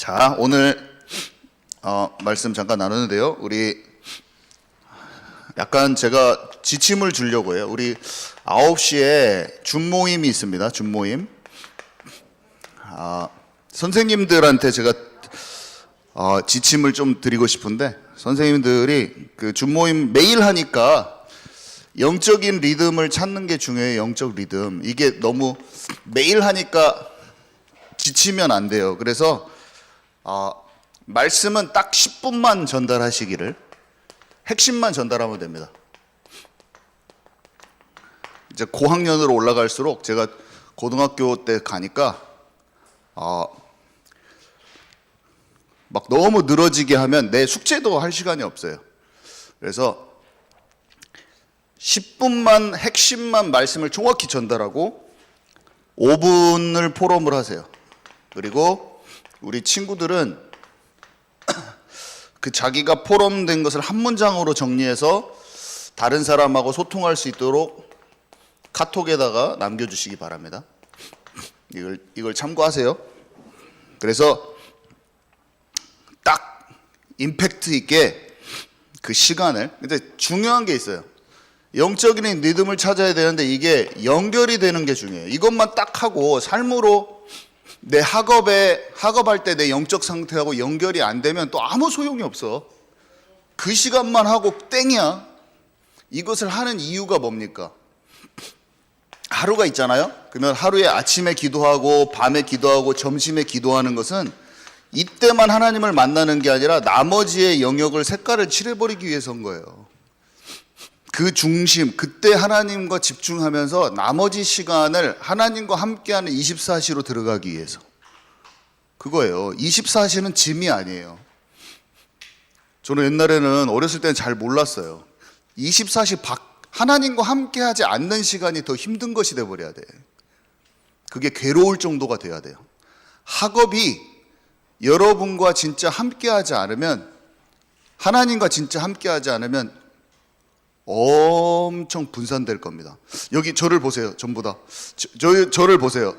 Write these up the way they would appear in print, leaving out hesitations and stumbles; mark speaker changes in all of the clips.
Speaker 1: 자, 오늘 말씀 잠깐 나누는데요. 우리 약간 제가 지침을 주려고 해요. 우리 9시에 줌모임이 있습니다. 줌모임. 선생님들한테 제가 지침을 좀 드리고 싶은데, 선생님들이 그 줌모임 매일 하니까 영적인 리듬을 찾는 게 중요해요. 영적 리듬. 이게 너무 매일 하니까 지치면 안 돼요. 그래서 말씀은 딱 10분만 전달하시기를, 핵심만 전달하면 됩니다. 이제 고학년으로 올라갈수록, 제가 고등학교 때 가니까 막 너무 늘어지게 하면 내 숙제도 할 시간이 없어요. 그래서 10분만 핵심만 말씀을 정확히 전달하고 5분을 포럼을 하세요. 그리고 우리 친구들은 그 자기가 포럼된 것을 한 문장으로 정리해서 다른 사람하고 소통할 수 있도록 카톡에다가 남겨주시기 바랍니다. 이걸 참고하세요. 그래서 딱 임팩트 있게 그 시간을, 근데 중요한 게 있어요. 영적인 리듬을 찾아야 되는데 이게 연결이 되는 게 중요해요. 이것만 딱 하고 삶으로, 내 학업할 때 내 영적 상태하고 연결이 안 되면 또 아무 소용이 없어. 그 시간만 하고 땡이야. 이것을 하는 이유가 뭡니까? 하루가 있잖아요. 그러면 하루에 아침에 기도하고 밤에 기도하고 점심에 기도하는 것은 이때만 하나님을 만나는 게 아니라 나머지의 영역을 색깔을 칠해버리기 위해서인 거예요. 그 중심, 그때 하나님과 집중하면서 나머지 시간을 하나님과 함께하는 24시로 들어가기 위해서. 그거예요. 24시는 짐이 아니에요. 저는 옛날에는 어렸을 때는 잘 몰랐어요. 24시 하나님과 함께하지 않는 시간이 더 힘든 것이 돼버려야 돼. 그게 괴로울 정도가 돼야 돼요. 학업이 여러분과 진짜 함께하지 않으면, 하나님과 진짜 함께하지 않으면 엄청 분산될 겁니다. 여기 저를 보세요. 전부 다 저를 보세요.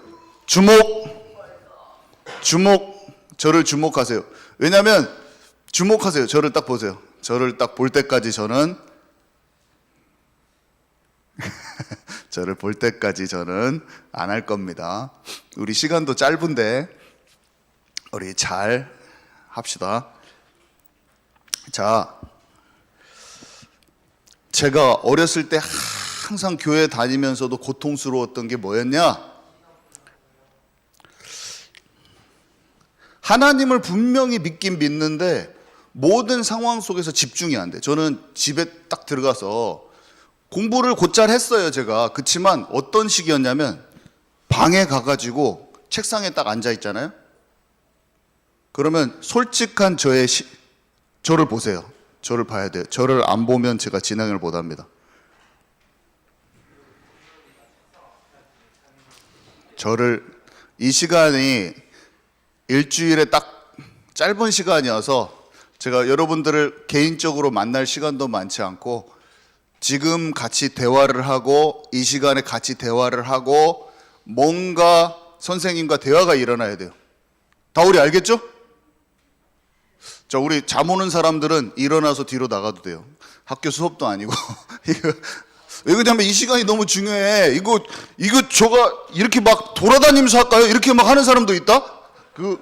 Speaker 1: 저를 주목하세요. 왜냐하면 주목하세요. 저를 딱 보세요. 저를 딱 볼 때까지 저는 저를 볼 때까지 저는 안 할 겁니다. 우리 시간도 짧은데 우리 잘 합시다. 자, 제가 어렸을 때 항상 교회 다니면서도 고통스러웠던 게 뭐였냐? 하나님을 분명히 믿긴 믿는데 모든 상황 속에서 집중이 안 돼. 저는 집에 딱 들어가서 공부를 곧잘 했어요, 제가. 그치만 어떤 식이었냐면, 방에 가가지고 책상에 딱 앉아 있잖아요. 그러면 솔직한 저를 보세요. 저를 봐야 돼요. 저를 안 보면 제가 진행을 못 합니다. 이 시간이 일주일에 딱 짧은 시간이어서 제가 여러분들을 개인적으로 만날 시간도 많지 않고, 지금 같이 대화를 하고 이 시간에 같이 대화를 하고 뭔가 선생님과 대화가 일어나야 돼요. 다 우리 알겠죠? 자, 우리 잠 오는 사람들은 일어나서 뒤로 나가도 돼요. 학교 수업도 아니고. 왜 그러냐면 이 시간이 너무 중요해. 이거 저가 이렇게 막 돌아다니면서 할까요? 이렇게 막 하는 사람도 있다?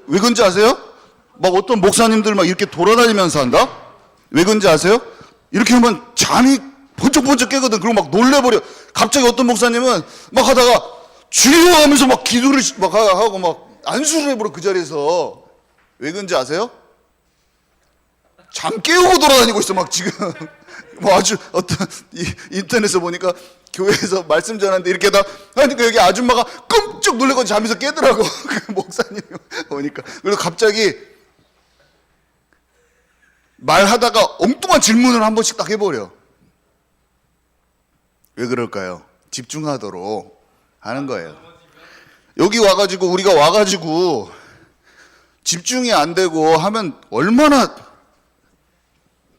Speaker 1: 왜 그런지 아세요? 막 어떤 목사님들 막 이렇게 돌아다니면서 한다? 왜 그런지 아세요? 이렇게 하면 잠이 번쩍번쩍 깨거든. 그리고 막 놀래버려. 갑자기 어떤 목사님은 막 하다가 주여 하면서 막 기도를 막 하고 막 안수를 해버려, 그 자리에서. 왜 그런지 아세요? 잠 깨우고 돌아다니고 있어, 막 지금. 뭐 아주 어떤 인터넷에 보니까 교회에서 말씀 전하는데 이렇게 다 하니까 여기 아줌마가 끔찍 놀래고 잠에서 깨더라고. 그 목사님이 보니까. 그래서 갑자기 말하다가 엉뚱한 질문을 한 번씩 딱 해버려. 왜 그럴까요? 집중하도록 하는 거예요. 여기 와가지고, 우리가 와가지고 집중이 안 되고 하면 얼마나,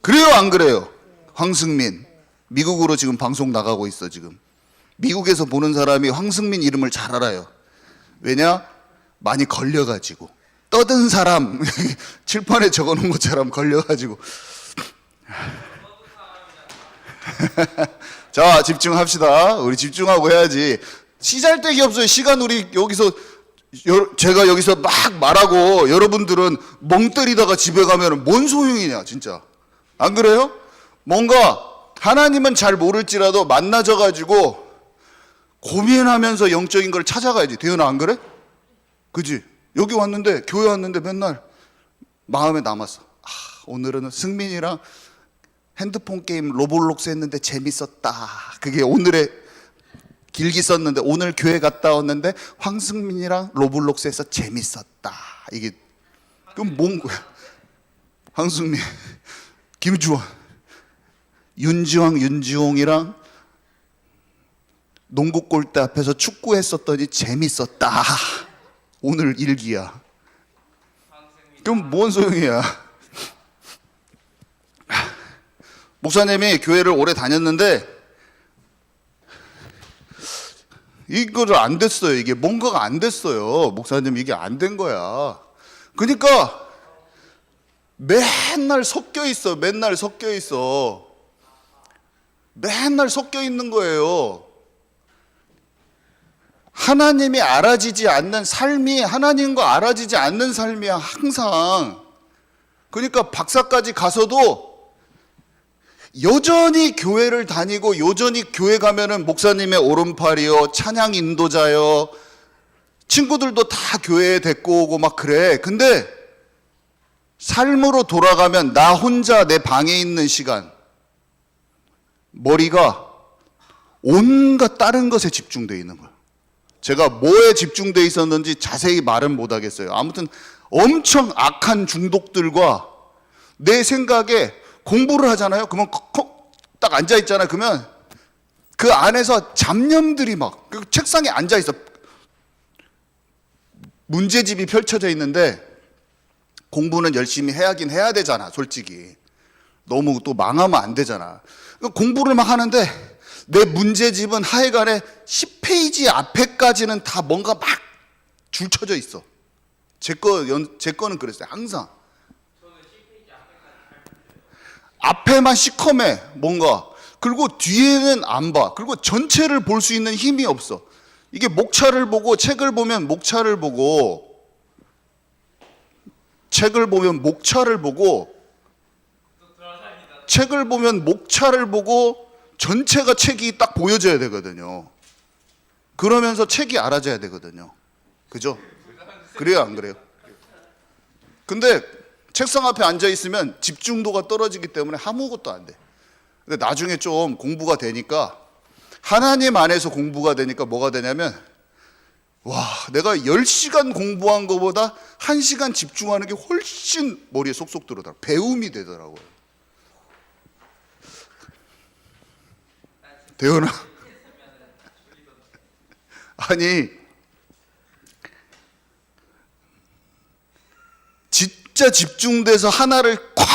Speaker 1: 그래요 안 그래요? 황승민, 미국으로 지금 방송 나가고 있어. 지금 미국에서 보는 사람이 황승민 이름을 잘 알아요. 왜냐? 많이 걸려가지고. 떠든 사람 칠판에 적어놓은 것처럼 걸려가지고 자, 집중합시다. 우리 집중하고 해야지. 시잘데기 없어요. 시간 우리 여기서 제가 여기서 막 말하고 여러분들은 멍 때리다가 집에 가면 뭔 소용이냐 진짜. 안 그래요? 뭔가 하나님은 잘 모를지라도 만나져 가지고 고민하면서 영적인 걸 찾아가야지. 대현아, 안 그래? 그지? 여기 왔는데, 교회 왔는데 맨날 마음에 남았어. 오늘은 승민이랑 핸드폰 게임 로블록스 했는데 재밌었다. 그게 오늘의 길기 썼는데, 오늘 교회 갔다 왔는데 황승민이랑 로블록스 해서 재밌었다. 이게 그럼 뭔 거야? 황승민, 김주원, 윤지홍이랑 농구 골대 앞에서 축구했었더니 재밌었다. 오늘 일기야. 그럼 뭔 소용이야? 목사님이 교회를 오래 다녔는데 이거를 안 됐어요. 이게 뭔가가 안 됐어요. 목사님 이게 안 된 거야. 그러니까 맨날 섞여 있어. 맨날 섞여 있는 거예요. 하나님이 알아지지 않는 삶이, 하나님과 알아지지 않는 삶이야 항상. 그러니까 박사까지 가서도 여전히 교회를 다니고 여전히 교회 가면은 목사님의 오른팔이요, 찬양 인도자요, 친구들도 다 교회에 데리고 오고 막 그래. 근데 삶으로 돌아가면 나 혼자 내 방에 있는 시간, 머리가 온갖 다른 것에 집중되어 있는 거야. 제가 뭐에 집중되어 있었는지 자세히 말은 못 하겠어요. 아무튼 엄청 악한 중독들과 내 생각에 공부를 하잖아요. 그러면 딱 앉아 있잖아요. 그러면 그 안에서 잡념들이 막 그 책상에 앉아 있어. 문제집이 펼쳐져 있는데 공부는 열심히 해야긴 해야 되잖아. 솔직히 너무 또 망하면 안 되잖아. 공부를 막 하는데 내 문제집은 하여간에 10페이지 앞에까지는 다 뭔가 막 줄쳐져 있어. 제 거는 그랬어요. 항상 앞에만 시커매 뭔가. 그리고 뒤에는 안 봐. 그리고 전체를 볼 수 있는 힘이 없어. 이게 목차를 보고, 책을 보면 목차를 보고 전체가 책이 딱 보여져야 되거든요. 그러면서 책이 알아져야 되거든요. 그죠? 그래요, 안 그래요? 근데 책상 앞에 앉아 있으면 집중도가 떨어지기 때문에 아무것도 안 돼. 근데 나중에 좀 공부가 되니까, 하나님 안에서 공부가 되니까 뭐가 되냐면, 와, 내가 10시간 공부한 것보다 1시간 집중하는 게 훨씬 머리에 쏙쏙 들어오더라고요. 배움이 되더라고요. 대현아, 아니 진짜 집중돼서 하나를 콱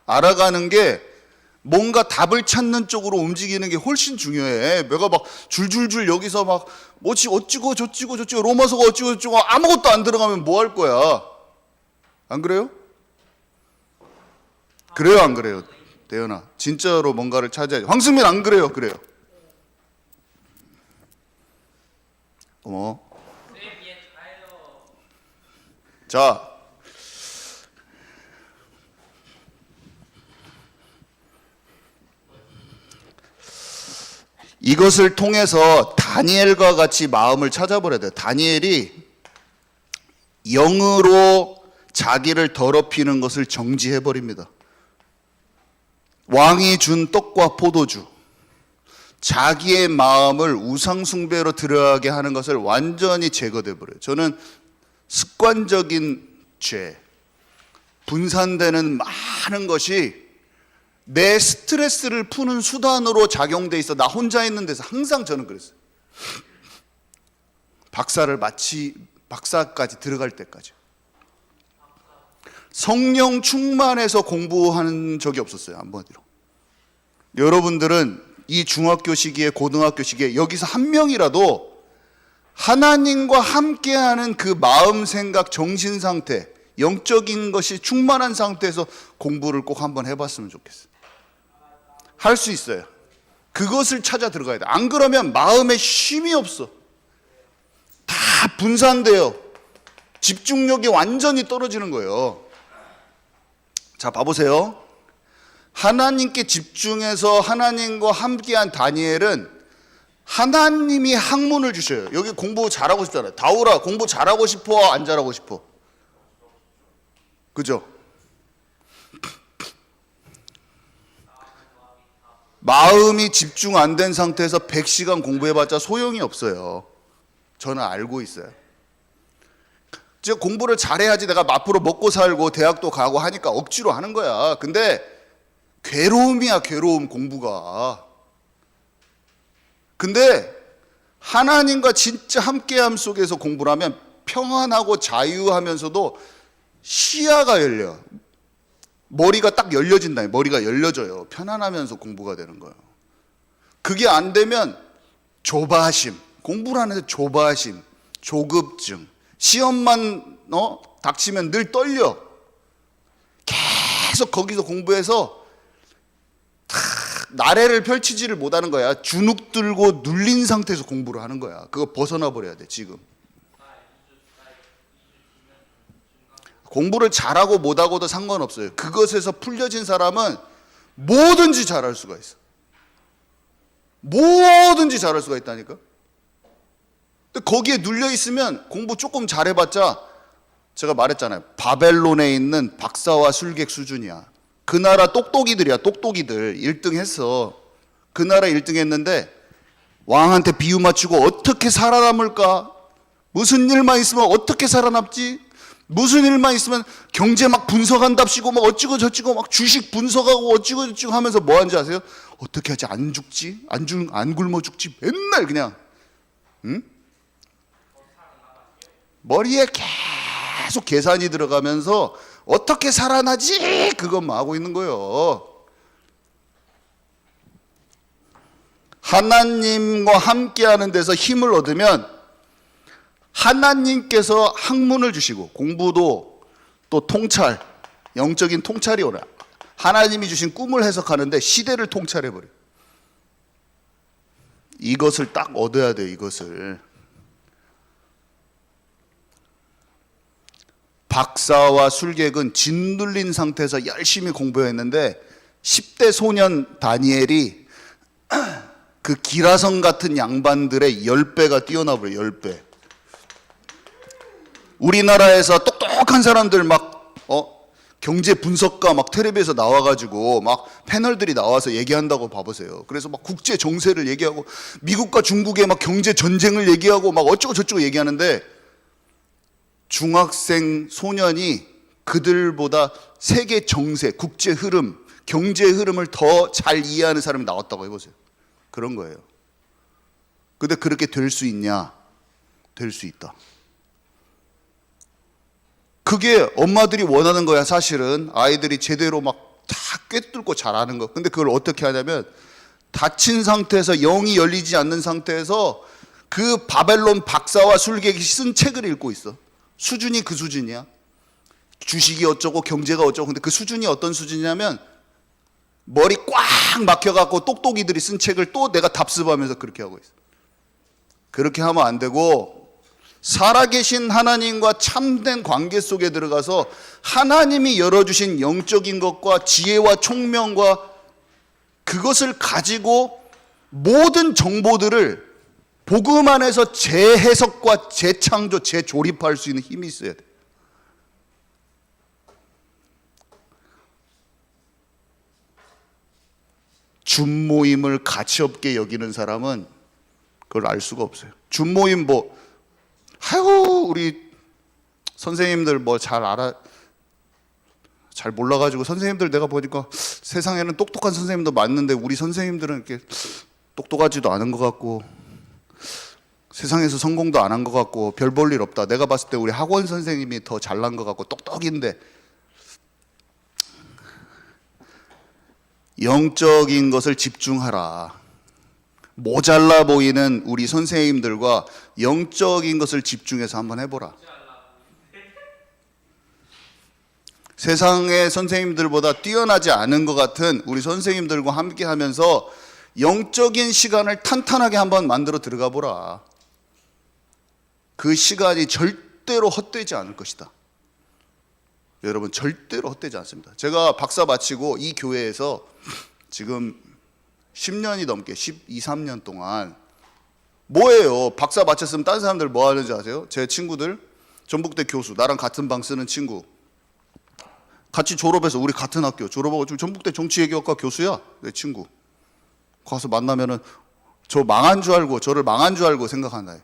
Speaker 1: 알아가는 게 뭔가 답을 찾는 쪽으로 움직이는 게 훨씬 중요해. 내가 막 줄줄줄 여기서 막 뭐지 어찌고 저찌고 로마서가 어찌고 저찌고 아무것도 안 들어가면 뭐 할 거야? 안 그래요? 그래요, 안 그래요? 대현아, 진짜로 뭔가를 찾아야지. 황승민 안 그래요? 그래요. 자, 이것을 통해서 다니엘과 같이 마음을 찾아버려야 돼요. 다니엘이 영으로 자기를 더럽히는 것을 정지해버립니다. 왕이 준 떡과 포도주, 자기의 마음을 우상숭배로 들어가게 하는 것을 완전히 제거돼버려요. 저는 습관적인 죄, 분산되는 많은 것이 내 스트레스를 푸는 수단으로 작용돼 있어. 나 혼자 있는 데서 항상 저는 그랬어요. 박사까지 들어갈 때까지 성령 충만해서 공부하는 적이 없었어요. 한 번도. 여러분들은 이 중학교 시기에, 고등학교 시기에 여기서 한 명이라도 하나님과 함께하는 그 마음, 생각, 정신 상태, 영적인 것이 충만한 상태에서 공부를 꼭 한번 해봤으면 좋겠어요. 할 수 있어요. 그것을 찾아 들어가야 돼. 안 그러면 마음에 쉼이 없어. 다 분산돼요. 집중력이 완전히 떨어지는 거예요. 자, 봐보세요. 하나님께 집중해서 하나님과 함께한 다니엘은 하나님이 학문을 주셔요. 여기 공부 잘하고 싶잖아요. 다우라, 공부 잘하고 싶어, 안 잘하고 싶어? 그죠? 마음이 집중 안 된 상태에서 100시간 공부해봤자 소용이 없어요. 저는 알고 있어요. 즉 공부를 잘해야지 내가 앞으로 먹고 살고 대학도 가고 하니까 억지로 하는 거야. 근데 괴로움이야, 괴로움, 공부가. 근데 하나님과 진짜 함께함 속에서 공부를 하면 평안하고 자유하면서도 시야가 열려. 머리가 딱 열려진다. 머리가 열려져요. 편안하면서 공부가 되는 거예요. 그게 안 되면 조바심, 공부를 하는데 조바심, 조급증, 시험만 닥치면 늘 떨려. 계속 거기서 공부해서 나래를 펼치지를 못하는 거야. 주눅 들고 눌린 상태에서 공부를 하는 거야. 그거 벗어나 버려야 돼. 지금 공부를 잘하고 못하고도 상관없어요. 그것에서 풀려진 사람은 뭐든지 잘할 수가 있어. 뭐든지 잘할 수가 있다니까. 근데 거기에 눌려 있으면 공부 조금 잘해봤자, 제가 말했잖아요, 바벨론에 있는 박사와 술객 수준이야. 그 나라 똑똑이들이야. 똑똑이들 1등 했어. 그 나라 1등 했는데 왕한테 비유 맞추고 어떻게 살아남을까, 무슨 일만 있으면 어떻게 살아남지, 무슨 일만 있으면 경제 막 분석한답시고 막 어찌고 저찌고 막 주식 분석하고 어찌고 저찌고 하면서 뭐 하는지 아세요? 어떻게 하지 안 죽지? 안 굶어 죽지? 맨날 그냥 머리에 계속 계산이 들어가면서 어떻게 살아나지? 그것만 하고 있는 거예요. 하나님과 함께하는 데서 힘을 얻으면 하나님께서 학문을 주시고, 공부도 또 통찰, 영적인 통찰이 오라. 하나님이 주신 꿈을 해석하는데 시대를 통찰해버려. 이것을 딱 얻어야 돼요. 이것을. 박사와 술객은 짓눌린 상태에서 열심히 공부했는데 10대 소년 다니엘이 그 기라성 같은 양반들의 10배가 뛰어나버려요. 10배. 우리나라에서 똑똑한 사람들 막 경제 분석가 막 텔레비에서 나와가지고 막 패널들이 나와서 얘기한다고 봐보세요. 그래서 막 국제 정세를 얘기하고 미국과 중국의 막 경제 전쟁을 얘기하고 막 어쩌고 저쩌고 얘기하는데, 중학생 소년이 그들보다 세계 정세, 국제 흐름, 경제 흐름을 더 잘 이해하는 사람이 나왔다고 해보세요. 그런 거예요. 근데 그렇게 될 수 있냐? 될 수 있다. 그게 엄마들이 원하는 거야. 사실은 아이들이 제대로 막 다 꿰뚫고 잘하는 거. 근데 그걸 어떻게 하냐면, 닫힌 상태에서, 영이 열리지 않는 상태에서 그 바벨론 박사와 술객이 쓴 책을 읽고 있어. 수준이 그 수준이야. 주식이 어쩌고 경제가 어쩌고. 근데 그 수준이 어떤 수준이냐면, 머리 꽉 막혀갖고 똑똑이들이 쓴 책을 또 내가 답습하면서 그렇게 하고 있어. 그렇게 하면 안 되고, 살아계신 하나님과 참된 관계 속에 들어가서 하나님이 열어주신 영적인 것과 지혜와 총명과 그것을 가지고 모든 정보들을 복음 안에서 재해석과 재창조, 재조립할 수 있는 힘이 있어야 돼. 준모임을 가치없게 여기는 사람은 그걸 알 수가 없어요. 준모임 아유, 우리 선생님들 잘 몰라가지고, 선생님들 내가 보니까 세상에는 똑똑한 선생님도 많은데 우리 선생님들은 이렇게 똑똑하지도 않은 것 같고 세상에서 성공도 안 한 것 같고 별 볼 일 없다. 내가 봤을 때 우리 학원 선생님이 더 잘난 것 같고 똑똑인데, 영적인 것을 집중하라. 모자라 보이는 우리 선생님들과 영적인 것을 집중해서 한번 해보라. 세상의 선생님들보다 뛰어나지 않은 것 같은 우리 선생님들과 함께 하면서 영적인 시간을 탄탄하게 한번 만들어 들어가 보라. 그 시간이 절대로 헛되지 않을 것이다. 여러분, 절대로 헛되지 않습니다. 제가 박사 마치고 이 교회에서 지금 10년이 넘게 12, 13년 동안 뭐예요? 박사 마쳤으면 다른 사람들 뭐 하는지 아세요? 제 친구들, 전북대 교수, 나랑 같은 방 쓰는 친구, 같이 졸업해서 우리 같은 학교 졸업하고 지금 전북대 정치외교학과 교수야, 내 친구. 가서 만나면은 저 망한 줄 알고, 저를 망한 줄 알고 생각한다.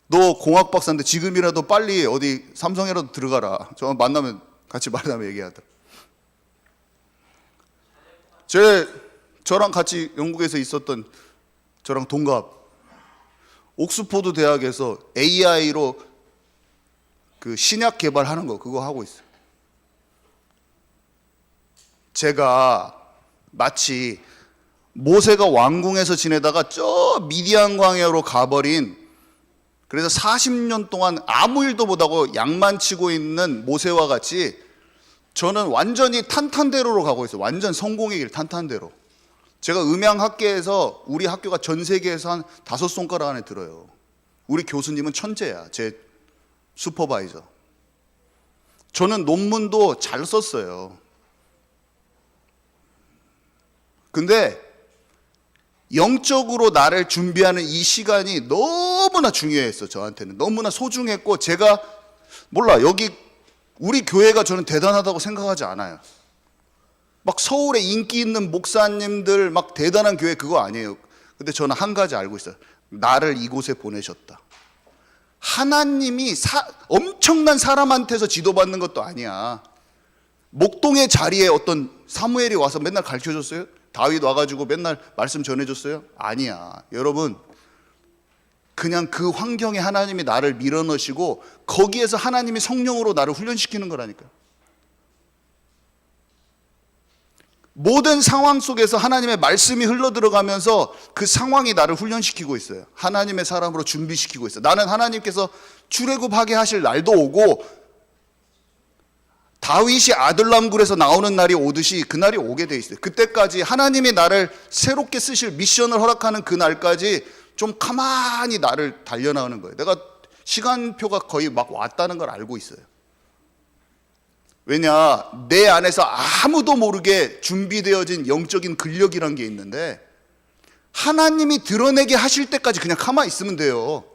Speaker 1: 너 공학 박사인데 지금이라도 빨리 어디 삼성이라도 들어가라. 저 만나면, 같이 만나면 얘기하더라. 저랑 같이 영국에서 있었던 저랑 동갑, 옥스포드 대학에서 AI로 그 신약 개발하는 거 그거 하고 있어요. 제가 마치 모세가 왕궁에서 지내다가 저 미디안 광야로 가버린, 그래서 40년 동안 아무 일도 못하고 양만 치고 있는 모세와 같이 저는 완전히 탄탄대로로 가고 있어요. 완전 성공의 길, 탄탄대로. 제가 음향학계에서 우리 학교가 전 세계에서 한 5손가락 안에 들어요. 우리 교수님은 천재야, 제 슈퍼바이저. 저는 논문도 잘 썼어요. 근데 영적으로 나를 준비하는 이 시간이 너무나 중요했어. 저한테는 너무나 소중했고, 제가 몰라, 여기 우리 교회가 저는 대단하다고 생각하지 않아요. 막 서울에 인기 있는 목사님들 막 대단한 교회 그거 아니에요. 근데 저는 한 가지 알고 있어요. 나를 이곳에 보내셨다. 하나님이 엄청난 사람한테서 지도받는 것도 아니야. 목동의 자리에 어떤 사무엘이 와서 맨날 가르쳐줬어요? 다윗 와가지고 맨날 말씀 전해줬어요? 아니야. 여러분, 그냥 그 환경에 하나님이 나를 밀어넣으시고 거기에서 하나님이 성령으로 나를 훈련시키는 거라니까요. 모든 상황 속에서 하나님의 말씀이 흘러들어가면서 그 상황이 나를 훈련시키고 있어요. 하나님의 사람으로 준비시키고 있어요. 나는 하나님께서 출애굽하게 하실 날도 오고 다윗이 아들람굴에서 나오는 날이 오듯이 그날이 오게 돼 있어요. 그때까지 하나님이 나를 새롭게 쓰실 미션을 허락하는 그 날까지 좀 가만히 나를 달려나가는 거예요. 내가 시간표가 거의 막 왔다는 걸 알고 있어요. 왜냐, 내 안에서 아무도 모르게 준비되어진 영적인 근력이란 게 있는데 하나님이 드러내게 하실 때까지 그냥 가만히 있으면 돼요.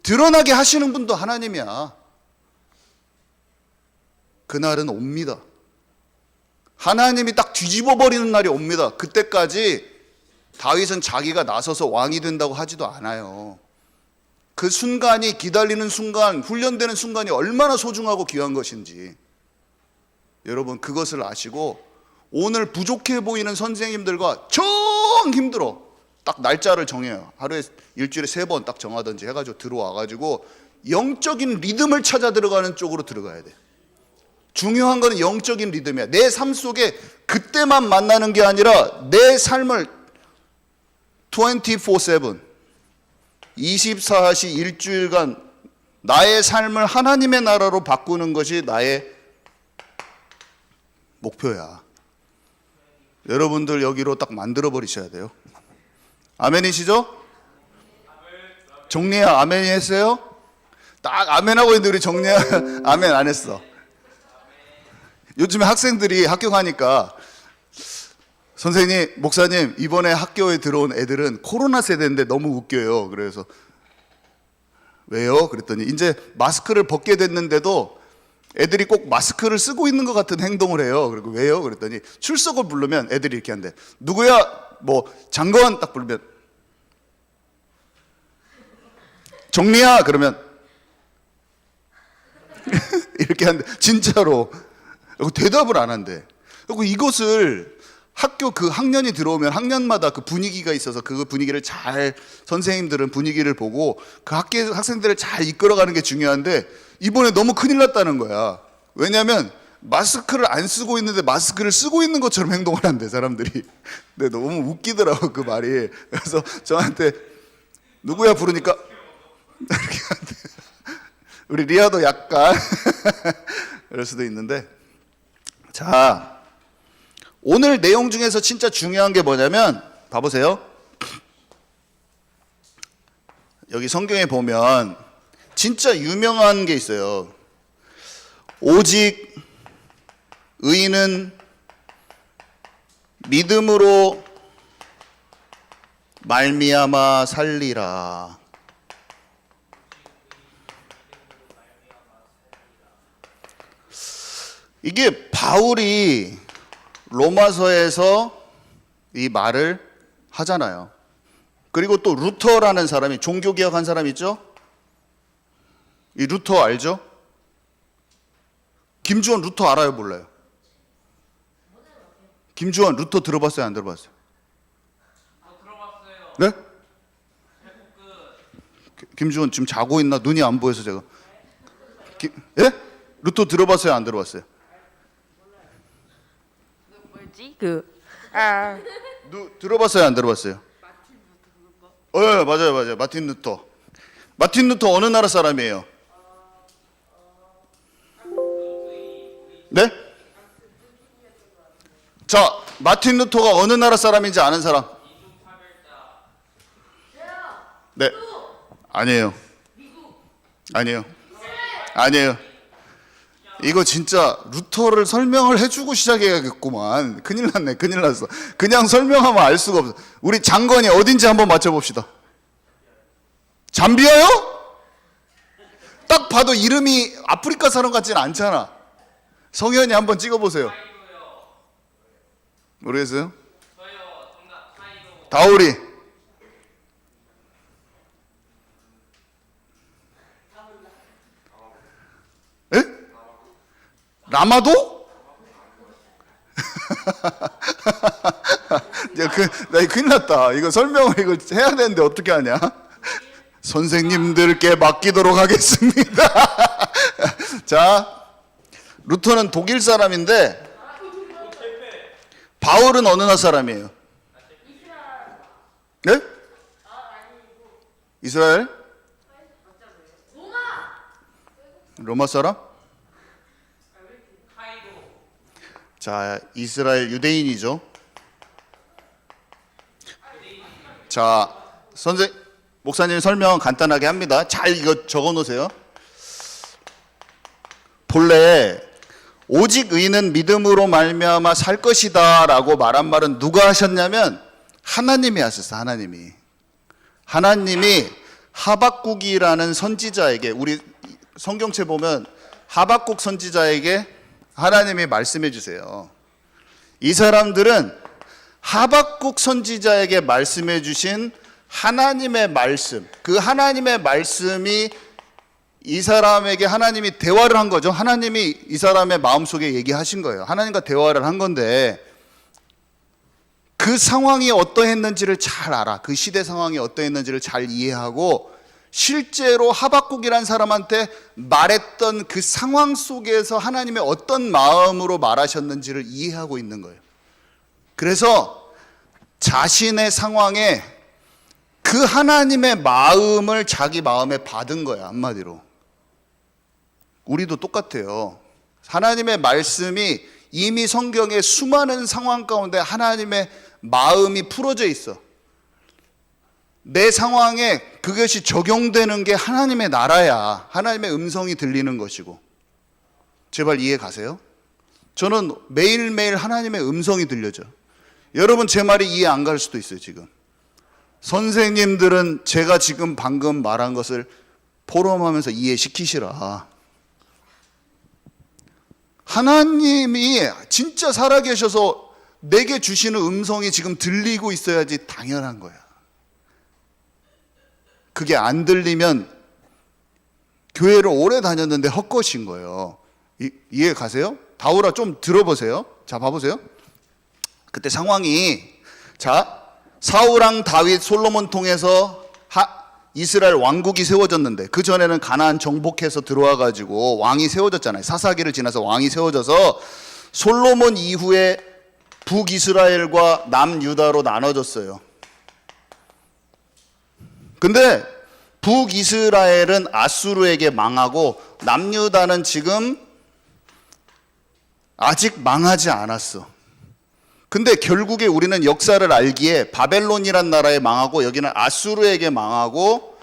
Speaker 1: 드러나게 하시는 분도 하나님이야. 그날은 옵니다. 하나님이 딱 뒤집어 버리는 날이 옵니다. 그때까지 다윗은 자기가 나서서 왕이 된다고 하지도 않아요. 그 순간이, 기다리는 순간, 훈련되는 순간이 얼마나 소중하고 귀한 것인지 여러분 그것을 아시고, 오늘 부족해 보이는 선생님들과 정 힘들어 딱 날짜를 정해요. 하루에 일주일에 3번 딱 정하든지 해가지고 들어와가지고 영적인 리듬을 찾아 들어가는 쪽으로 들어가야 돼. 중요한 거는 영적인 리듬이야. 내 삶 속에 그때만 만나는 게 아니라 내 삶을 24/7 24시 일주일간 나의 삶을 하나님의 나라로 바꾸는 것이 나의 목표야. 여러분들 여기로 딱 만들어 버리셔야 돼요. 아멘이시죠? 정리야 아멘 했어요? 딱 아멘하고 있는데 우리 정리야 아멘 안 했어. 요즘에 학생들이 학교 가니까 선생님, 목사님, 이번에 학교에 들어온 애들은 코로나 세대인데 너무 웃겨요. 그래서 왜요? 그랬더니 이제 마스크를 벗게 됐는데도 애들이 꼭 마스크를 쓰고 있는 것 같은 행동을 해요. 그리고 왜요? 그랬더니 출석을 부르면 애들이 이렇게 한대. 누구야? 뭐 장건 딱 부르면 정리야 그러면 이렇게 한대. 진짜로 대답을 안 한대. 그리고 이것을 학교 그 학년이 들어오면 학년마다 그 분위기가 있어서 그 분위기를 잘, 선생님들은 분위기를 보고 그 학생들을 잘 이끌어가는 게 중요한데 이번에 너무 큰일 났다는 거야. 왜냐하면 마스크를 안 쓰고 있는데 마스크를 쓰고 있는 것처럼 행동을 한대 사람들이. 근데 너무 웃기더라고 그 말이. 그래서 저한테 누구야 부르니까 이렇게 한대. 우리 리아도 약간 그럴 수도 있는데, 자 오늘 내용 중에서 진짜 중요한 게 뭐냐면 봐보세요. 여기 성경에 보면 진짜 유명한 게 있어요. 오직 의인은 믿음으로 말미암아 살리라. 이게 바울이 로마서에서 이 말을 하잖아요. 그리고 또 루터라는 사람이 종교개혁한 사람 있죠? 이 루터 알죠? 김주원 루터 알아요, 몰라요? 김주원 루터 들어봤어요, 안 들어봤어요?
Speaker 2: 들어봤어요.
Speaker 1: 네? 김주원 지금 자고 있나? 눈이 안 보여서 제가. 예? 루터 들어봤어요, 안 들어봤어요?
Speaker 3: 뭐였지?
Speaker 1: 들어봤어요, 안 들어봤어요? 예, 맞아요. 마틴 루터. 마틴 루터 어느 나라 사람이에요? 네? 자, 마틴 루터가 어느 나라 사람인지 아는 사람? 네. 아니에요. 아니에요. 이거 진짜 루터를 설명을 해주고 시작해야겠구만. 큰일 났어. 그냥 설명하면 알 수가 없어. 우리 장건이 어딘지 한번 맞춰봅시다. 잠비아요? 딱 봐도 이름이 아프리카 사람 같지는 않잖아. 성현이 한번 찍어보세요. 모르겠어요? 다우리. 에? 라마도? 나 이거 큰일 났다. 이거 설명을 이걸 해야 되는데 어떻게 하냐? 선생님들께 맡기도록 하겠습니다. 자, 루터는 독일 사람인데 바울은 어느 나라 사람이에요? 네? 이스라엘? 로마 사람? 자, 이스라엘 유대인이죠. 자, 목사님 설명 간단하게 합니다. 잘 이거 적어 놓으세요. 본래 오직 의인은 믿음으로 말미암아 살 것이다 라고 말한 말은 누가 하셨냐면 하나님이 하셨어요. 하나님이 하박국이라는 선지자에게, 우리 성경책 보면 하박국 선지자에게 하나님이 말씀해 주세요. 이 사람들은 하박국 선지자에게 말씀해 주신 하나님의 말씀, 그 하나님의 말씀이 이 사람에게 하나님이 대화를 한 거죠. 하나님이 이 사람의 마음속에 얘기하신 거예요. 하나님과 대화를 한 건데 그 상황이 어떠했는지를 잘 알아. 그 시대 상황이 어떠했는지를 잘 이해하고 실제로 하박국이라는 사람한테 말했던 그 상황 속에서 하나님의 어떤 마음으로 말하셨는지를 이해하고 있는 거예요. 그래서 자신의 상황에 그 하나님의 마음을 자기 마음에 받은 거야. 한마디로 우리도 똑같아요. 하나님의 말씀이 이미 성경의 수많은 상황 가운데 하나님의 마음이 풀어져 있어. 내 상황에 그것이 적용되는 게 하나님의 나라야. 하나님의 음성이 들리는 것이고. 제발 이해 가세요? 저는 매일매일 하나님의 음성이 들려져. 여러분 제 말이 이해 안 갈 수도 있어요. 지금 선생님들은 제가 지금 방금 말한 것을 포럼하면서 이해시키시라. 하나님이 진짜 살아계셔서 내게 주시는 음성이 지금 들리고 있어야지 당연한 거야. 그게 안 들리면 교회를 오래 다녔는데 헛것인 거예요. 이해 가세요? 다우라 좀 들어보세요. 자, 봐보세요. 그때 상황이, 자, 사울왕 다윗 솔로몬 통해서 이스라엘 왕국이 세워졌는데, 그 전에는 가나안 정복해서 들어와 가지고 왕이 세워졌잖아요. 사사기를 지나서 왕이 세워져서 솔로몬 이후에 북이스라엘과 남유다로 나눠졌어요. 근데 북이스라엘은 아수르에게 망하고 남유다는 지금 아직 망하지 않았어. 근데 결국에 우리는 역사를 알기에 바벨론이란 나라에 망하고, 여기는 아수르에게 망하고,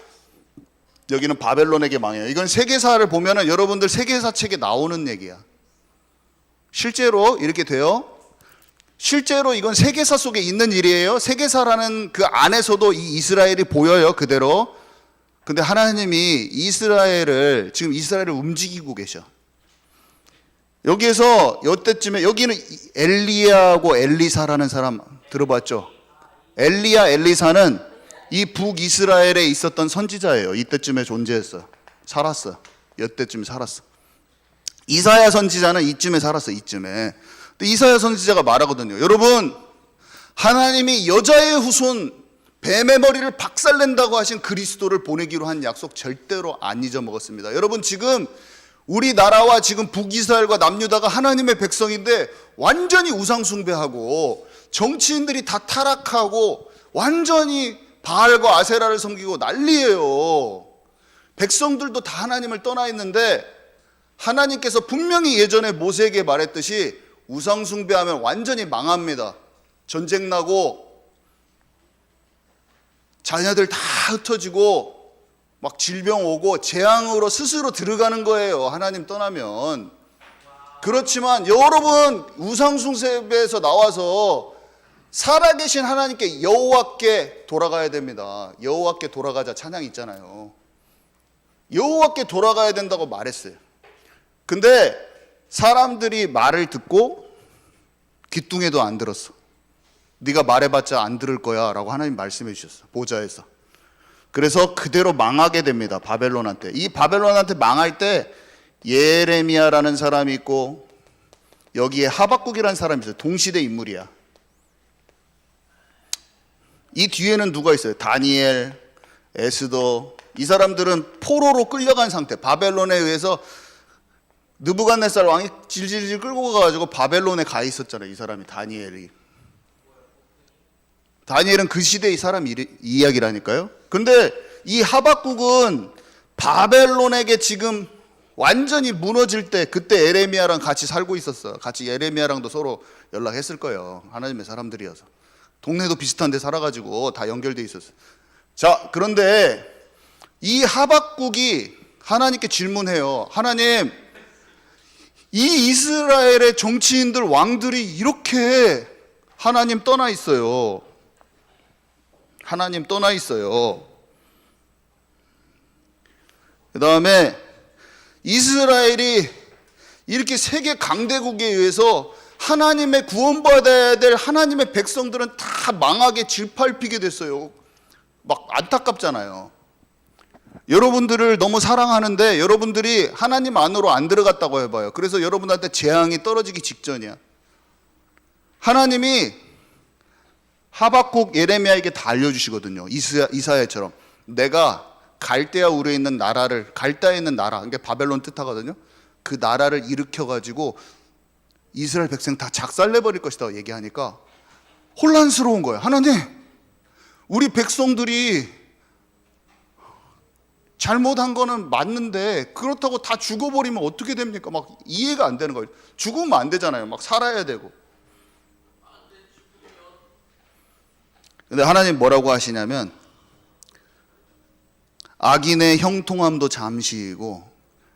Speaker 1: 여기는 바벨론에게 망해요. 이건 세계사를 보면은 여러분들 세계사 책에 나오는 얘기야. 실제로 이렇게 돼요. 실제로 이건 세계사 속에 있는 일이에요. 세계사라는 그 안에서도 이 이스라엘이 보여요, 그대로. 근데 하나님이 지금 이스라엘을 움직이고 계셔. 여기에서 이때쯤에, 여기는 엘리야하고 엘리사라는 사람 들어봤죠? 엘리야, 엘리사는 이 북이스라엘에 있었던 선지자예요. 이때쯤에 존재했어요. 살았어요. 이때쯤에 살았어. 이사야 선지자는 이쯤에 살았어. 이쯤에. 근데 이사야 선지자가 말하거든요. 여러분, 하나님이 여자의 후손 뱀의 머리를 박살낸다고 하신 그리스도를 보내기로 한 약속 절대로 안 잊어먹었습니다. 여러분, 지금 우리나라와 지금 북이스라엘과 남유다가 하나님의 백성인데 완전히 우상숭배하고 정치인들이 다 타락하고 완전히 바알과 아세라를 섬기고 난리예요. 백성들도 다 하나님을 떠나 있는데 하나님께서 분명히 예전에 모세에게 말했듯이 우상숭배하면 완전히 망합니다. 전쟁 나고 자녀들 다 흩어지고 막 질병 오고 재앙으로 스스로 들어가는 거예요, 하나님 떠나면. 그렇지만 여러분, 우상숭배에서 나와서 살아계신 하나님께, 여호와께 돌아가야 됩니다. 여호와께 돌아가자 찬양 있잖아요. 여호와께 돌아가야 된다고 말했어요. 근데 사람들이 말을 듣고 귀뚱해도 안 들었어. 네가 말해봤자 안 들을 거야 라고 하나님 말씀해 주셨어, 보좌에서. 그래서 그대로 망하게 됩니다, 바벨론한테. 이 바벨론한테 망할 때 예레미야라는 사람이 있고 여기에 하박국이라는 사람이 있어요. 동시대 인물이야. 이 뒤에는 누가 있어요? 다니엘, 에스더. 이 사람들은 포로로 끌려간 상태. 바벨론에 의해서 느부갓네살 왕이 질질질 끌고 가가지고 바벨론에 가 있었잖아요, 이 사람이. 다니엘은 그 시대의 사람 이야기라니까요. 근데 이 하박국은 바벨론에게 지금 완전히 무너질 때, 그때 예레미야랑 같이 살고 있었어요. 같이 예레미야랑도 서로 연락했을 거예요, 하나님의 사람들이어서. 동네도 비슷한 데 살아가지고 다 연결돼 있었어요. 자, 그런데 이 하박국이 하나님께 질문해요. 하나님, 이 이스라엘의 정치인들, 왕들이 이렇게 하나님 떠나 있어요. 하나님 떠나 있어요. 그 다음에 이스라엘이 이렇게 세계 강대국에 의해서 하나님의 구원받아야 될 하나님의 백성들은 다 망하게 질밟히게 됐어요. 막 안타깝잖아요. 여러분들을 너무 사랑하는데 여러분들이 하나님 안으로 안 들어갔다고 해봐요. 그래서 여러분한테 재앙이 떨어지기 직전이야. 하나님이 하박국, 예레미야에게 다 알려주시거든요. 이사야처럼. 내가 갈대아 우르에 있는 나라를, 갈대아에 있는 나라, 그러니까 바벨론 뜻하거든요. 그 나라를 일으켜가지고 이스라엘 백성 다 작살내버릴 것이다 얘기하니까 혼란스러운 거예요. 하나님, 우리 백성들이 잘못한 거는 맞는데 그렇다고 다 죽어버리면 어떻게 됩니까? 막 이해가 안 되는 거예요. 죽으면 안 되잖아요. 막 살아야 되고. 근데 하나님 뭐라고 하시냐면, 악인의 형통함도 잠시이고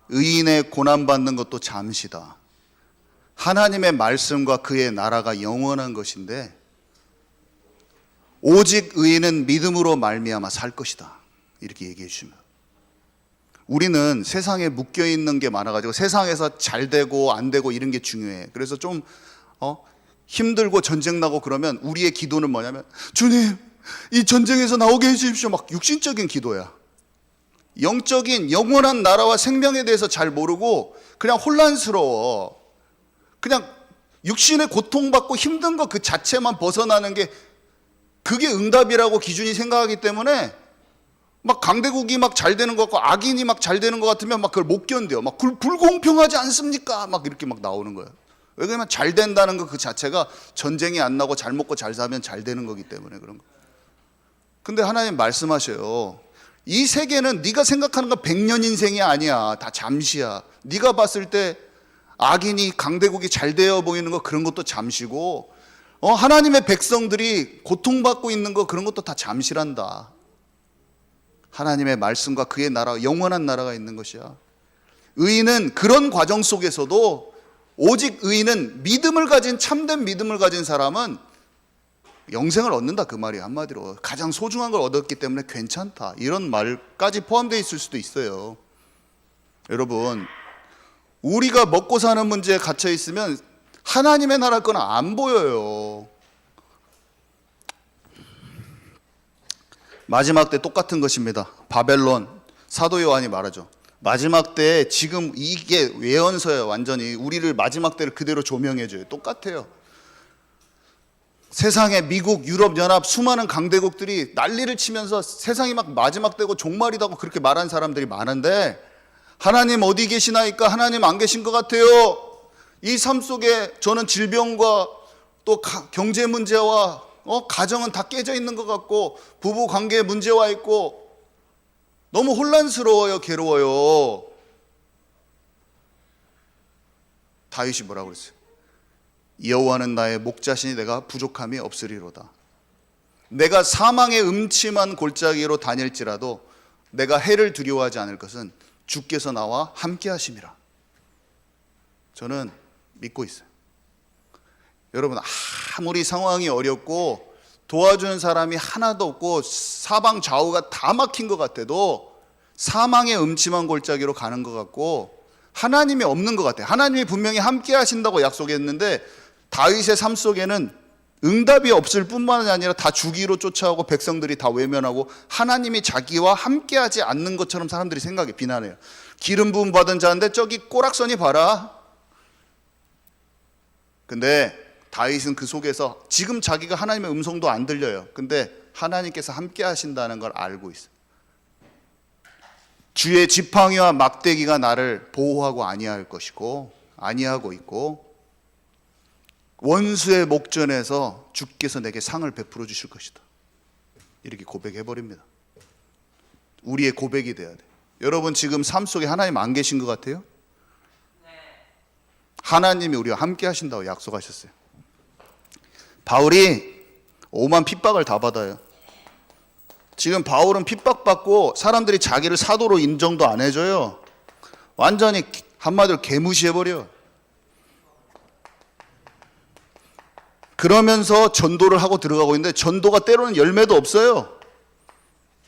Speaker 1: 의인의 고난받는 것도 잠시다. 하나님의 말씀과 그의 나라가 영원한 것인데 오직 의인은 믿음으로 말미암아 살 것이다, 이렇게 얘기해 주시면, 우리는 세상에 묶여 있는 게 많아가지고 세상에서 잘 되고 안 되고 이런 게 중요해. 그래서 좀 힘들고 전쟁 나고 그러면 우리의 기도는 뭐냐면, 주님, 이 전쟁에서 나오게 해주십시오. 막 육신적인 기도야. 영적인 영원한 나라와 생명에 대해서 잘 모르고 그냥 혼란스러워. 그냥 육신의 고통받고 힘든 거 그 자체만 벗어나는 게, 그게 응답이라고 기준이 생각하기 때문에 막 강대국이 막 잘 되는 것 같고 악인이 막 잘 되는 것 같으면 막 그걸 못 견뎌요. 막 불공평하지 않습니까? 막 이렇게 막 나오는 거예요. 왜냐면 잘 된다는 거 그 자체가 전쟁이 안 나고 잘 먹고 잘 사면 잘 되는 거기 때문에 그런 거. 근데 하나님 말씀하셔요. 이 세계는 네가 생각하는 건 100년 인생이 아니야. 다 잠시야. 네가 봤을 때 악인이 강대국이 잘 되어 보이는 거 그런 것도 잠시고 하나님의 백성들이 고통받고 있는 거 그런 것도 다 잠시란다. 하나님의 말씀과 그의 나라, 영원한 나라가 있는 것이야. 의인은 그런 과정 속에서도 오직 의인은 믿음을 가진 참된 믿음을 가진 사람은 영생을 얻는다 그 말이야. 한마디로 가장 소중한 걸 얻었기 때문에 괜찮다 이런 말까지 포함되어 있을 수도 있어요. 여러분 우리가 먹고 사는 문제에 갇혀 있으면 하나님의 나라 건 안 보여요. 마지막 때 똑같은 것입니다. 바벨론 사도 요한이 말하죠. 마지막 때 지금 이게 예언서예요. 완전히 우리를 마지막 때를 그대로 조명해줘요. 똑같아요. 세상에 미국, 유럽 연합 수많은 강대국들이 난리를 치면서 세상이 막 마지막 때고 종말이다고 그렇게 말한 사람들이 많은데 하나님 어디 계시나이까? 하나님 안 계신 것 같아요. 이 삶 속에 저는 질병과 또 경제 문제와 가정은 다 깨져 있는 것 같고 부부 관계에 문제와 있고 너무 혼란스러워요. 괴로워요. 다윗이 뭐라고 그랬어요? 여호와는 나의 목자시니 내가 부족함이 없으리로다. 내가 사망의 음침한 골짜기로 다닐지라도 내가 해를 두려워하지 않을 것은 주께서 나와 함께 하심이라. 저는 믿고 있어요. 여러분 아무리 상황이 어렵고 도와주는 사람이 하나도 없고 사방 좌우가 다 막힌 것 같아도 사망의 음침한 골짜기로 가는 것 같고 하나님이 없는 것 같아요. 하나님이 분명히 함께 하신다고 약속했는데 다윗의 삶 속에는 응답이 없을 뿐만 아니라 다 주기로 쫓아오고 백성들이 다 외면하고 하나님이 자기와 함께하지 않는 것처럼 사람들이 생각해 비난해요. 기름 부음 받은 자인데 저기 꼬락서니 봐라. 근데 다윗은 그 속에서 지금 자기가 하나님의 음성도 안 들려요. 근데 하나님께서 함께 하신다는 걸 알고 있어요. 주의 지팡이와 막대기가 나를 보호하고 아니할 것이고 아니하고 있고 원수의 목전에서 주께서 내게 상을 베풀어 주실 것이다. 이렇게 고백해 버립니다. 우리의 고백이 돼야 돼. 여러분 지금 삶 속에 하나님 안 계신 것 같아요? 하나님이 우리와 함께 하신다고 약속하셨어요. 바울이 오만 핍박을 다 받아요. 지금 바울은 핍박받고 사람들이 자기를 사도로 인정도 안 해줘요. 완전히 한마디로 개무시해버려. 그러면서 전도를 하고 들어가고 있는데 전도가 때로는 열매도 없어요.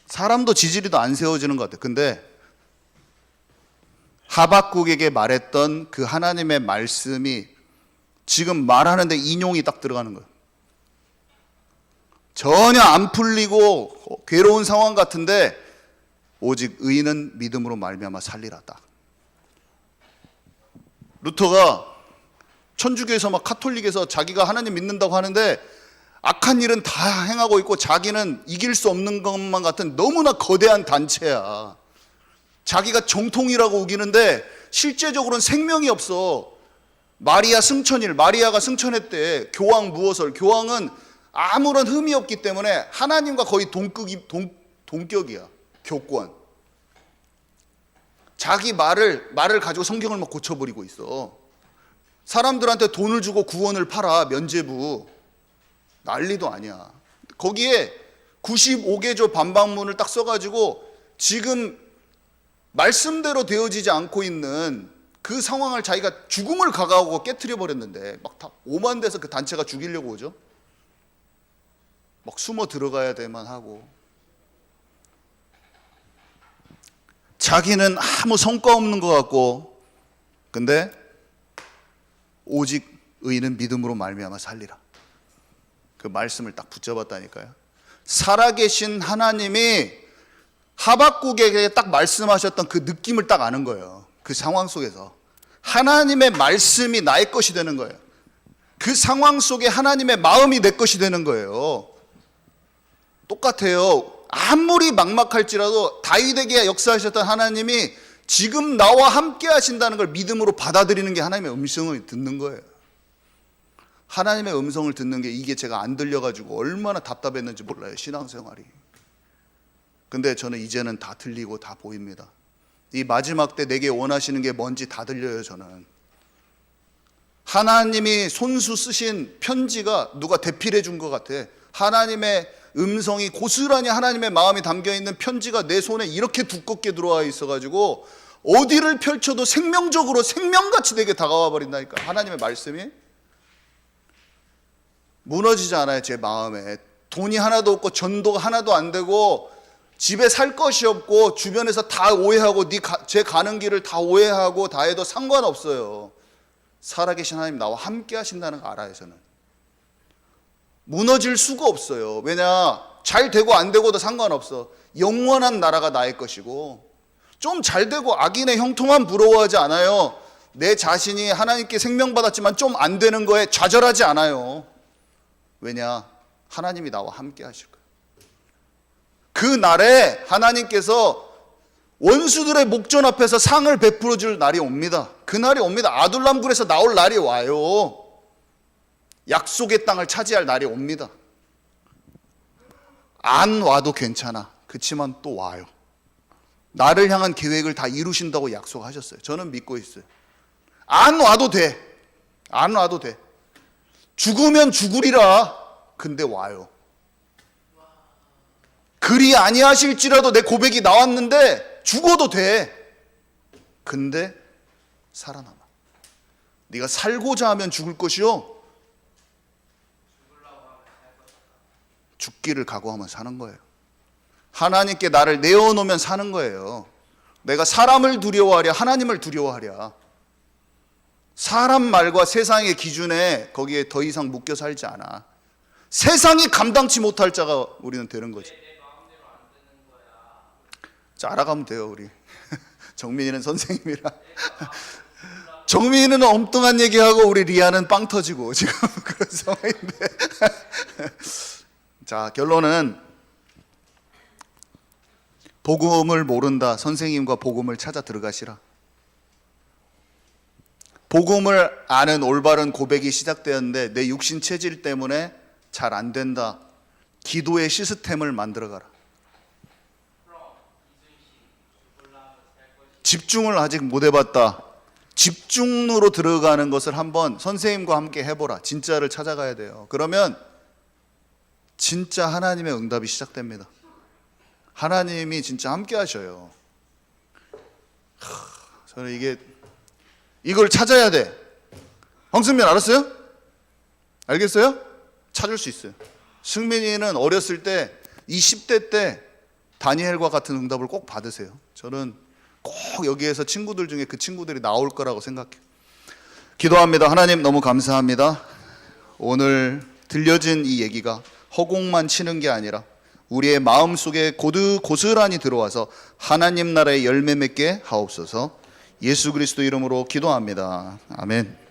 Speaker 1: 사람도 지지리도 안 세워지는 것 같아요. 근데 하박국에게 말했던 그 하나님의 말씀이 지금 말하는데 인용이 딱 들어가는 거예요. 전혀 안 풀리고 괴로운 상황 같은데 오직 의인은 믿음으로 말미암아 살리라. 딱. 루터가 천주교에서 막 카톨릭에서 자기가 하나님 믿는다고 하는데 악한 일은 다 행하고 있고 자기는 이길 수 없는 것만 같은 너무나 거대한 단체야. 자기가 정통이라고 우기는데 실제적으로는 생명이 없어. 마리아가 승천했대. 교황 무엇을. 교황은 아무런 흠이 없기 때문에 하나님과 거의 동격이야. 교권. 자기 말을 가지고 성경을 막 고쳐버리고 있어. 사람들한테 돈을 주고 구원을 팔아. 면죄부. 난리도 아니야. 거기에 95개조 반박문을 딱 써가지고 지금 말씀대로 되어지지 않고 있는 그 상황을 자기가 죽음을 가가고 깨트려 버렸는데 막 다 오만 돼서 그 단체가 죽이려고 오죠. 막 숨어 들어가야 되만 하고 자기는 아무 성과 없는 것 같고 근데 오직 의인은 믿음으로 말미암아 살리라. 그 말씀을 딱 붙잡았다니까요. 살아계신 하나님이 하박국에게 딱 말씀하셨던 그 느낌을 딱 아는 거예요. 그 상황 속에서 하나님의 말씀이 나의 것이 되는 거예요. 그 상황 속에 하나님의 마음이 내 것이 되는 거예요. 똑같아요. 아무리 막막할지라도 다윗에게 역사하셨던 하나님이 지금 나와 함께 하신다는 걸 믿음으로 받아들이는 게 하나님의 음성을 듣는 거예요. 하나님의 음성을 듣는 게 이게 제가 안 들려가지고 얼마나 답답했는지 몰라요, 신앙생활이. 근데 저는 이제는 다 들리고 다 보입니다. 이 마지막 때 내게 원하시는 게 뭔지 다 들려요. 저는 하나님이 손수 쓰신 편지가 누가 대필해 준 것 같아. 하나님의 음성이 고스란히 하나님의 마음이 담겨있는 편지가 내 손에 이렇게 두껍게 들어와 있어가지고 어디를 펼쳐도 생명적으로 생명같이 내게 다가와 버린다니까. 하나님의 말씀이 무너지지 않아요. 제 마음에 돈이 하나도 없고 전도가 하나도 안 되고 집에 살 것이 없고 주변에서 다 오해하고 제 가는 길을 다 오해하고 다 해도 상관없어요. 살아계신 하나님 나와 함께 하신다는 거 알아요. 저는 무너질 수가 없어요. 왜냐, 잘 되고 안 되고도 상관없어. 영원한 나라가 나의 것이고, 좀 잘 되고 악인의 형통만 부러워하지 않아요. 내 자신이 하나님께 생명받았지만 좀 안 되는 거에 좌절하지 않아요. 왜냐, 하나님이 나와 함께 하실 거예요. 그 날에 하나님께서 원수들의 목전 앞에서 상을 베풀어 줄 날이 옵니다. 그 날이 옵니다. 아둘람굴에서 나올 날이 와요. 약속의 땅을 차지할 날이 옵니다. 안 와도 괜찮아. 그치만 또 와요. 나를 향한 계획을 다 이루신다고 약속하셨어요. 저는 믿고 있어요. 안 와도 돼. 안 와도 돼. 죽으면 죽으리라. 근데 와요. 그리 아니하실지라도 내 고백이 나왔는데 죽어도 돼. 근데 살아남아. 네가 살고자 하면 죽을 것이요, 죽기를 각오하면 사는 거예요. 하나님께 나를 내어놓으면 사는 거예요. 내가 사람을 두려워하랴 하나님을 두려워하랴. 사람 말과 세상의 기준에 거기에 더 이상 묶여 살지 않아. 세상이 감당치 못할 자가 우리는 되는 거지. 자, 알아가면 돼요. 우리 정민이는 선생님이라 정민이는 엉뚱한 얘기하고 우리 리아는 빵 터지고 지금 그런 상황인데 자, 결론은 복음을 모른다. 선생님과 복음을 찾아 들어가시라. 복음을 아는 올바른 고백이 시작되었는데 내 육신 체질 때문에 잘 안 된다. 기도의 시스템을 만들어가라. 집중을 아직 못 해봤다. 집중으로 들어가는 것을 한번 선생님과 함께 해보라. 진짜를 찾아가야 돼요. 그러면 진짜 하나님의 응답이 시작됩니다. 하나님이 진짜 함께 하셔요. 저는 이걸 찾아야 돼. 황승민 알았어요? 알겠어요? 찾을 수 있어요. 승민이는 어렸을 때 20대 때 다니엘과 같은 응답을 꼭 받으세요. 저는 꼭 여기에서 친구들 중에 그 친구들이 나올 거라고 생각해요. 기도합니다. 하나님 너무 감사합니다. 오늘 들려진 이 얘기가 허공만 치는 게 아니라 우리의 마음속에 고스란히 들어와서 하나님 나라의 열매 맺게 하옵소서. 예수 그리스도 이름으로 기도합니다. 아멘.